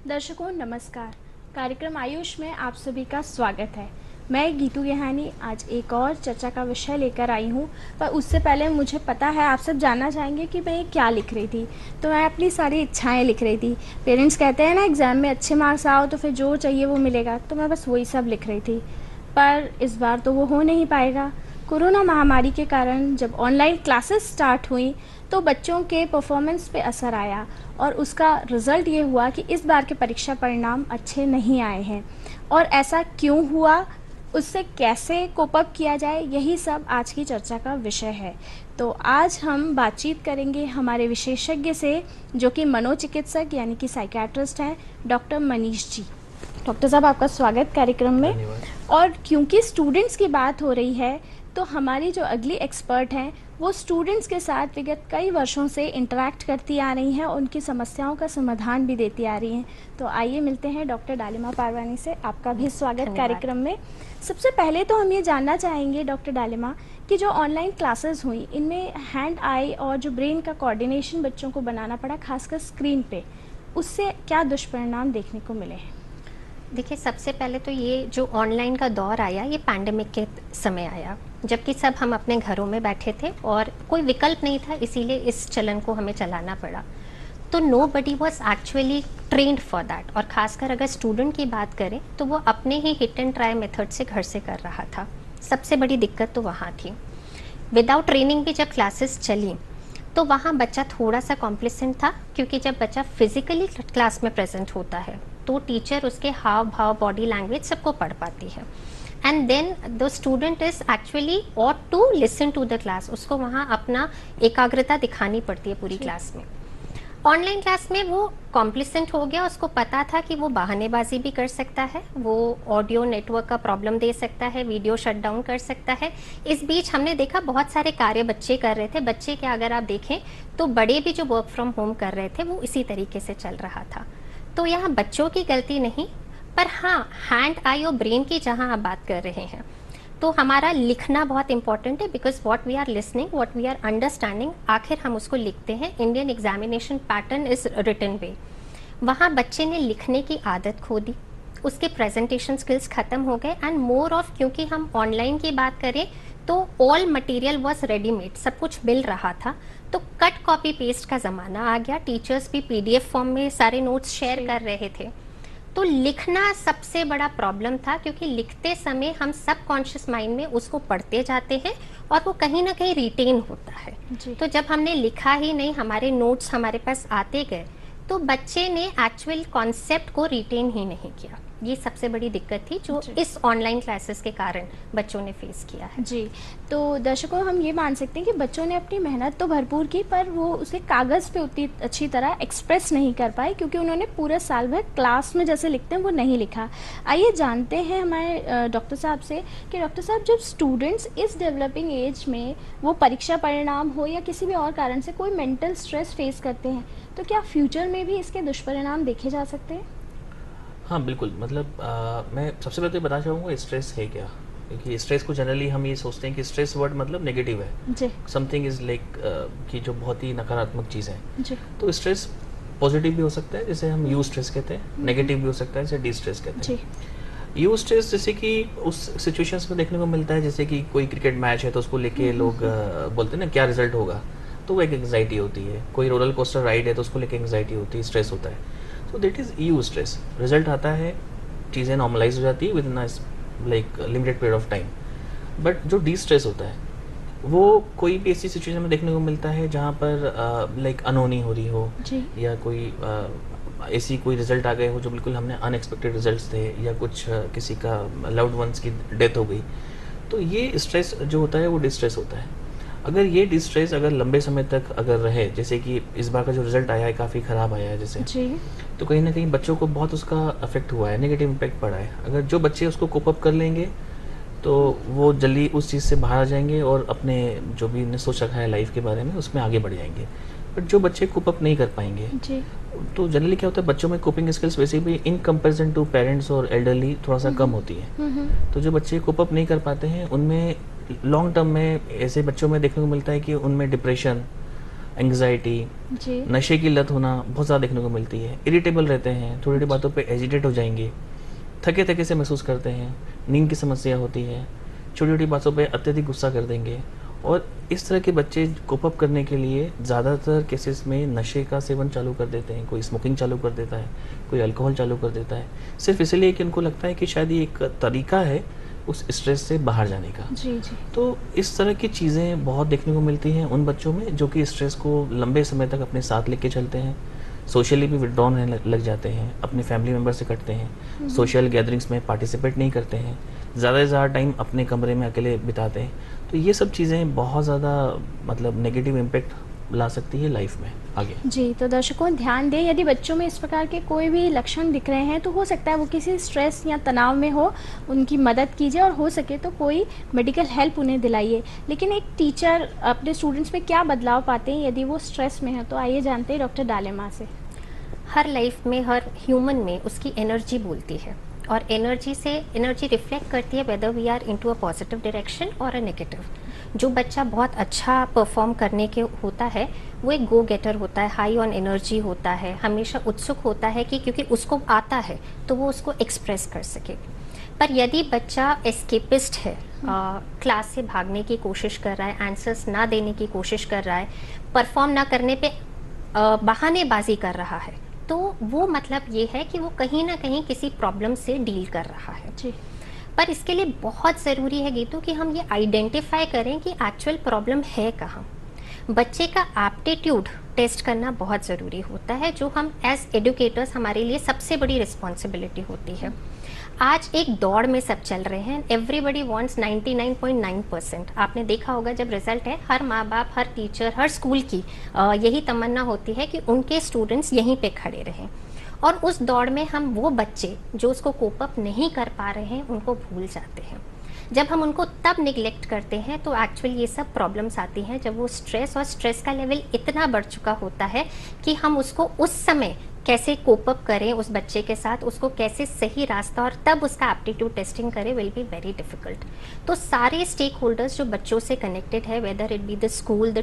दर्शकों नमस्कार। कार्यक्रम आयुष में आप सभी का स्वागत है। मैं गीतू गेहानी आज एक और चर्चा का विषय लेकर आई हूँ, पर उससे पहले मुझे पता है आप सब जानना चाहेंगे कि मैं क्या लिख रही थी। तो मैं अपनी सारी इच्छाएं लिख रही थी। पेरेंट्स कहते हैं ना एग्ज़ाम में अच्छे मार्क्स आओ तो फिर जो चाहिए वो मिलेगा, तो मैं बस वही सब लिख रही थी। पर इस बार तो वो हो नहीं पाएगा। कोरोना महामारी के कारण जब ऑनलाइन क्लासेस स्टार्ट हुई तो बच्चों के परफॉर्मेंस पे असर आया और उसका रिज़ल्ट ये हुआ कि इस बार के परीक्षा परिणाम अच्छे नहीं आए हैं। और ऐसा क्यों हुआ, उससे कैसे कोप अप किया जाए, यही सब आज की चर्चा का विषय है। तो आज हम बातचीत करेंगे हमारे विशेषज्ञ से, जो कि मनोचिकित्सक यानी कि साइकियाट्रिस्ट हैं, डॉक्टर मनीष जी। डॉक्टर साहब आपका स्वागत कार्यक्रम में। और क्योंकि स्टूडेंट्स की बात हो रही है तो हमारी जो अगली एक्सपर्ट हैं वो स्टूडेंट्स के साथ विगत कई वर्षों से इंटरैक्ट करती आ रही हैं और उनकी समस्याओं का समाधान भी देती आ रही हैं। तो आइए मिलते हैं डॉक्टर डालिमा पारवानी से। आपका भी स्वागत कार्यक्रम में। सबसे पहले तो हम ये जानना चाहेंगे डॉक्टर डालिमा कि जो ऑनलाइन क्लासेस हुई इनमें हैंड आई और जो ब्रेन का कोऑर्डिनेशन बच्चों को बनाना पड़ा, खासकर स्क्रीन पे, उससे क्या दुष्परिणाम देखने को मिले हैं? देखिए, सबसे पहले तो ये जो ऑनलाइन का दौर आया ये पैंडेमिक के समय आया, जबकि सब हम अपने घरों में बैठे थे और कोई विकल्प नहीं था, इसीलिए इस चलन को हमें चलाना पड़ा। तो nobody was actually trained for that. और ख़ासकर अगर स्टूडेंट की बात करें तो वो अपने ही हिट एंड ट्राई मेथड से घर से कर रहा था। सबसे बड़ी दिक्कत तो वहाँ थी। विदाउट ट्रेनिंग भी जब क्लासेस चली तो वहाँ बच्चा थोड़ा सा कॉम्प्लिसेंट था, क्योंकि जब बच्चा फिजिकली क्लास में प्रेजेंट होता है तो टीचर उसके हाव भाव, बॉडी लैंग्वेज सबको पढ़ पाती है। And then the student is actually ought to listen to the class. उसको वहाँ अपना एकाग्रता दिखानी पड़ती है पूरी क्लास में। ऑनलाइन क्लास में वो कॉम्प्लिसेंट हो गया, उसको पता था कि वो बहानेबाजी भी कर सकता है, वो ऑडियो नेटवर्क का प्रॉब्लम दे सकता है, वीडियो शट डाउन कर सकता है। इस बीच हमने देखा बहुत सारे कार्य बच्चे कर रहे थे। बच्चे क्या, अगर आप देखें तो बड़े भी जो वर्क फ्रॉम होम कर रहे थे वो इसी तरीके से चल रहा था। तो यहाँ बच्चों की गलती नहीं, पर हाँ हैंड आई और ब्रेन की जहाँ आप बात कर रहे हैं तो हमारा लिखना बहुत इंपॉर्टेंट है, because what we are listening, what we are understanding, आखिर हम उसको लिखते हैं। Indian examination pattern is written way. वहाँ बच्चे ने लिखने की आदत खो दी, उसके प्रेजेंटेशन स्किल्स खत्म हो गए। एंड मोर ऑफ, क्योंकि हम ऑनलाइन की बात करें तो ऑल मटेरियल वॉज रेडीमेड, सब कुछ मिल रहा था, तो कट कॉपी पेस्ट का ज़माना आ गया। टीचर्स भी पीडीएफ फॉर्म में सारे नोट्स शेयर कर रहे थे। तो लिखना सबसे बड़ा प्रॉब्लम था, क्योंकि लिखते समय हम सब कॉन्शियस माइंड में उसको पढ़ते जाते हैं और वो कहीं ना कहीं रिटेन होता है। तो जब हमने लिखा ही नहीं, हमारे नोट्स हमारे पास आते गए, तो बच्चे ने एक्चुअल कॉन्सेप्ट को रिटेन ही नहीं किया। ये सबसे बड़ी दिक्कत थी जो इस ऑनलाइन क्लासेस के कारण बच्चों ने फेस किया है। जी, तो दर्शकों हम ये मान सकते हैं कि बच्चों ने अपनी मेहनत तो भरपूर की, पर वो उसे कागज़ पे उतनी अच्छी तरह एक्सप्रेस नहीं कर पाए, क्योंकि उन्होंने पूरे साल भर क्लास में जैसे लिखते हैं वो नहीं लिखा। आइए जानते हैं हमारे डॉक्टर साहब से कि डॉक्टर साहब, जब स्टूडेंट्स इस डेवलपिंग एज में वो परीक्षा परिणाम हो या किसी भी और कारण से कोई मेंटल स्ट्रेस फेस करते हैं, तो क्या फ्यूचर में भी इसके दुष्परिणाम देखे जा सकते हैं? हाँ बिल्कुल, मतलब मैं सबसे पहले तो बताना चाहूँगा स्ट्रेस है क्या। क्योंकि स्ट्रेस को जनरली हम ये सोचते हैं कि स्ट्रेस वर्ड मतलब नेगेटिव है जी, समथिंग इज लाइक कि जो बहुत ही नकारात्मक चीज़ है जी। तो स्ट्रेस पॉजिटिव भी हो सकता है, जैसे हम यू स्ट्रेस कहते हैं, नेगेटिव भी हो सकता है जैसे डी स्ट्रेस कहते हैं। यू स्ट्रेस जैसे कि उस सिचुएशंस में देखने को मिलता है, जैसे कि कोई क्रिकेट मैच है तो उसको लेके लोग बोलते हैं ना क्या रिजल्ट होगा, तो वो एक एंग्जाइटी होती है। कोई रोलर कोस्टर राइड है तो उसको लेके एंग्जाइटी होती है, स्ट्रेस होता है। So that is you stress. Result आता है, चीज़ें नॉर्मलाइज हो जाती है with in like limited period of time. But जो डी स्ट्रेस होता है वो कोई भी ऐसी सिचुएशन में देखने को मिलता है जहाँ पर लाइक अनहोनी हो रही हो या कोई ऐसी कोई रिजल्ट आ गए हो जो बिल्कुल हमने अनएक्सपेक्टेड रिजल्ट्स थे, या कुछ किसी का लव्ड वंस की डेथ हो गई, तो ये स्ट्रेस जो होता है वो डिस्ट्रेस होता है। अगर ये डिस्ट्रेस अगर लंबे समय तक अगर रहे, जैसे कि इस बार का जो रिजल्ट आया है काफ़ी ख़राब आया है जैसे जी, तो कहीं ना कहीं बच्चों को बहुत उसका अफेक्ट हुआ है, नेगेटिव इम्पैक्ट पड़ा है। अगर जो बच्चे उसको कोप अप कर लेंगे तो वो जल्दी उस चीज़ से बाहर आ जाएंगे और अपने जो भी इन्हें सोच रखा है लाइफ के बारे में उसमें आगे बढ़ जाएंगे। बट जो बच्चे कोप अप नहीं कर पाएंगे, जी। तो जनरली क्या होता है, बच्चों में कोपिंग स्किल्स वैसे भी इन कंपैरिजन टू पेरेंट्स और एल्डरली थोड़ा सा कम होती है। तो जो बच्चे कोप अप नहीं कर पाते हैं उनमें लॉन्ग टर्म में ऐसे बच्चों में देखने को मिलता है कि उनमें डिप्रेशन, एंग्जाइटी, जी। नशे की लत होना बहुत ज़्यादा देखने को मिलती है। इरिटेबल रहते हैं, छोटी छोटी बातों पे एजिटेट हो जाएंगे, थके थके से महसूस करते हैं, नींद की समस्या होती है, छोटी छोटी बातों पे अत्यधिक गुस्सा कर देंगे। और इस तरह के बच्चे कोप अप करने के लिए ज़्यादातर केसेस में नशे का सेवन चालू कर देते हैं। कोई स्मोकिंग चालू कर देता है, कोई अल्कोहल चालू कर देता है, सिर्फ इसलिए कि उनको लगता है कि शायद ये एक तरीका है उस स्ट्रेस से बाहर जाने का। जी। जी। तो इस तरह की चीज़ें बहुत देखने को मिलती हैं उन बच्चों में जो कि स्ट्रेस को लंबे समय तक अपने साथ लेके चलते हैं, सोशली भी विड्रॉन रहने लग जाते हैं, अपने फैमिली मेम्बर से कटते हैं, सोशल गैदरिंग्स में पार्टिसिपेट नहीं करते हैं, ज़्यादा से ज़्यादा टाइम अपने कमरे में अकेले बिताते हैं। तो ये सब चीज़ें बहुत ज़्यादा मतलब नेगेटिव इम्पेक्ट ला सकती है लाइफ में आगे। जी, तो दर्शकों ध्यान दें, यदि बच्चों में इस प्रकार के कोई भी लक्षण दिख रहे हैं तो हो सकता है वो किसी स्ट्रेस या तनाव में हो, उनकी मदद कीजिए और हो सके तो कोई मेडिकल हेल्प उन्हें दिलाइए। लेकिन एक टीचर अपने स्टूडेंट्स में क्या बदलाव पाते हैं यदि वो स्ट्रेस में है, तो आइए जानते हैं डॉक्टर डालेमा से। हर लाइफ में, हर ह्यूमन में उसकी एनर्जी बोलती है और एनर्जी रिफ्लेक्ट करती है whether we are into a positive direction और अ नेगेटिव। जो बच्चा बहुत अच्छा परफॉर्म करने के होता है वो एक गो गेटर होता है, हाई ऑन एनर्जी होता है, हमेशा उत्सुक होता है कि क्योंकि उसको आता है तो वो उसको एक्सप्रेस कर सके। पर यदि बच्चा एस्केपिस्ट है, क्लास से भागने की कोशिश कर रहा है, आंसर्स ना देने की कोशिश कर रहा है, परफॉर्म ना करने पे बहानेबाजी कर रहा है, तो वो मतलब ये है कि वो कहीं ना कहीं किसी प्रॉब्लम से डील कर रहा है। जी। पर इसके लिए बहुत ज़रूरी है गीतू कि हम ये आइडेंटिफाई करें कि एक्चुअल प्रॉब्लम है कहाँ। बच्चे का एप्टीट्यूड टेस्ट करना बहुत ज़रूरी होता है, जो हम एज एडुकेटर्स हमारे लिए सबसे बड़ी रिस्पॉन्सिबिलिटी होती है। आज एक दौड़ में सब चल रहे हैं, एवरीबडी वांट्स 99.9%। आपने देखा होगा जब रिजल्ट है, हर माँ बाप, हर टीचर, हर स्कूल की यही तमन्ना होती है कि उनके स्टूडेंट्स यहीं पे खड़े रहें। और उस दौड़ में हम वो बच्चे जो उसको कोप अप नहीं कर पा रहे हैं उनको भूल जाते हैं। जब हम उनको तब निगलेक्ट करते हैं तो एक्चुअली ये सब प्रॉब्लम्स आती हैं, जब वो स्ट्रेस का लेवल इतना बढ़ चुका होता है कि हम उसको उस समय कैसे कोप अप करें उस बच्चे के साथ, उसको कैसे सही रास्ता और तब उसका एप्टीट्यूड टेस्टिंग करें, विल बी वेरी डिफिकल्ट। तो सारे स्टेक होल्डर्स जो बच्चों से कनेक्टेड है, whether it be the school, the